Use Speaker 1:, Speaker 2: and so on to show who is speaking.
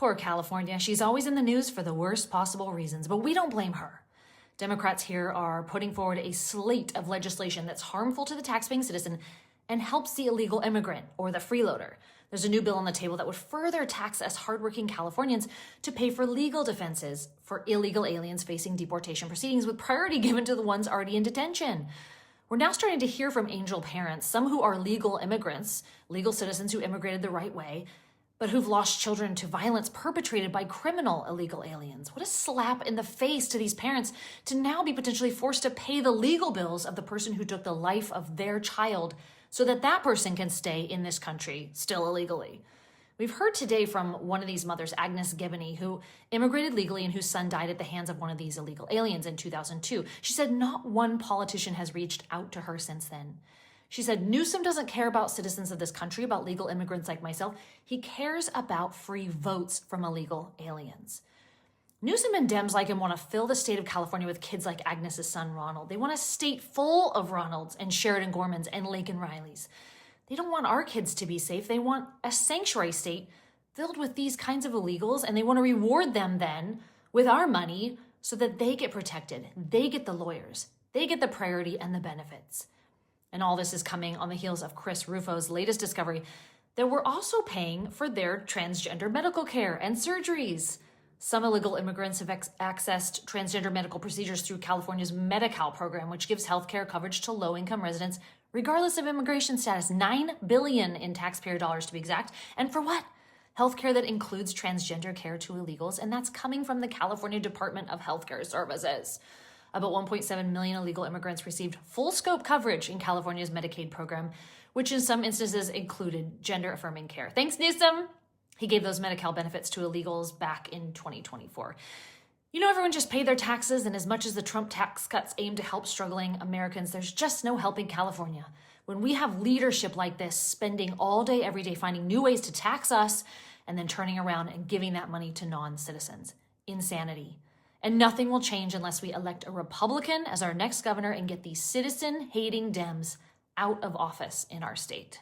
Speaker 1: Poor California. She's always in the news for the worst possible reasons, but we don't blame her. Democrats here are putting forward a slate of legislation that's harmful to the taxpaying citizen and helps the illegal immigrant or the freeloader. There's a new bill on the table that would further tax us hardworking Californians to pay for legal defenses for illegal aliens facing deportation proceedings, with priority given to the ones already in detention. We're now starting to hear from angel parents, some who are legal immigrants, legal citizens who immigrated the right way, but who've lost children to violence perpetrated by criminal illegal aliens. What a slap in the face to these parents to now be potentially forced to pay the legal bills of the person who took the life of their child so that that person can stay in this country still illegally. We've heard today from one of these mothers, Agnes Gibney, who immigrated legally and whose son died at the hands of one of these illegal aliens in 2002. She said not one politician has reached out to her since then. She said, Newsom doesn't care about citizens of this country, about legal immigrants like myself. He cares about free votes from illegal aliens. Newsom and Dems like him want to fill the state of California with kids like Agnes's son, Ronald. They want a state full of Ronalds and Sheridan Gormans and Laken Rileys. They don't want our kids to be safe. They want a sanctuary state filled with these kinds of illegals, and they want to reward them then with our money so that they get protected. They get the lawyers. They get the priority and the benefits. And all this is coming on the heels of Chris Rufo's latest discovery that we're also paying for their transgender medical care and surgeries. Some illegal immigrants have accessed transgender medical procedures through California's Medi-Cal program, which gives healthcare coverage to low-income residents, regardless of immigration status. $9 billion in taxpayer dollars, to be exact. And for what? Healthcare that includes transgender care to illegals, and that's coming from the California Department of Healthcare Services. About 1.7 million illegal immigrants received full-scope coverage in California's Medicaid program, which in some instances included gender-affirming care. Thanks, Newsom! He gave those Medi-Cal benefits to illegals back in 2024. You know, everyone just paid their taxes, and as much as the Trump tax cuts aim to help struggling Americans, there's just no helping California. When we have leadership like this, spending all day, every day, finding new ways to tax us, and then turning around and giving that money to non-citizens. Insanity. And nothing will change unless we elect a Republican as our next governor and get these citizen-hating Dems out of office in our state.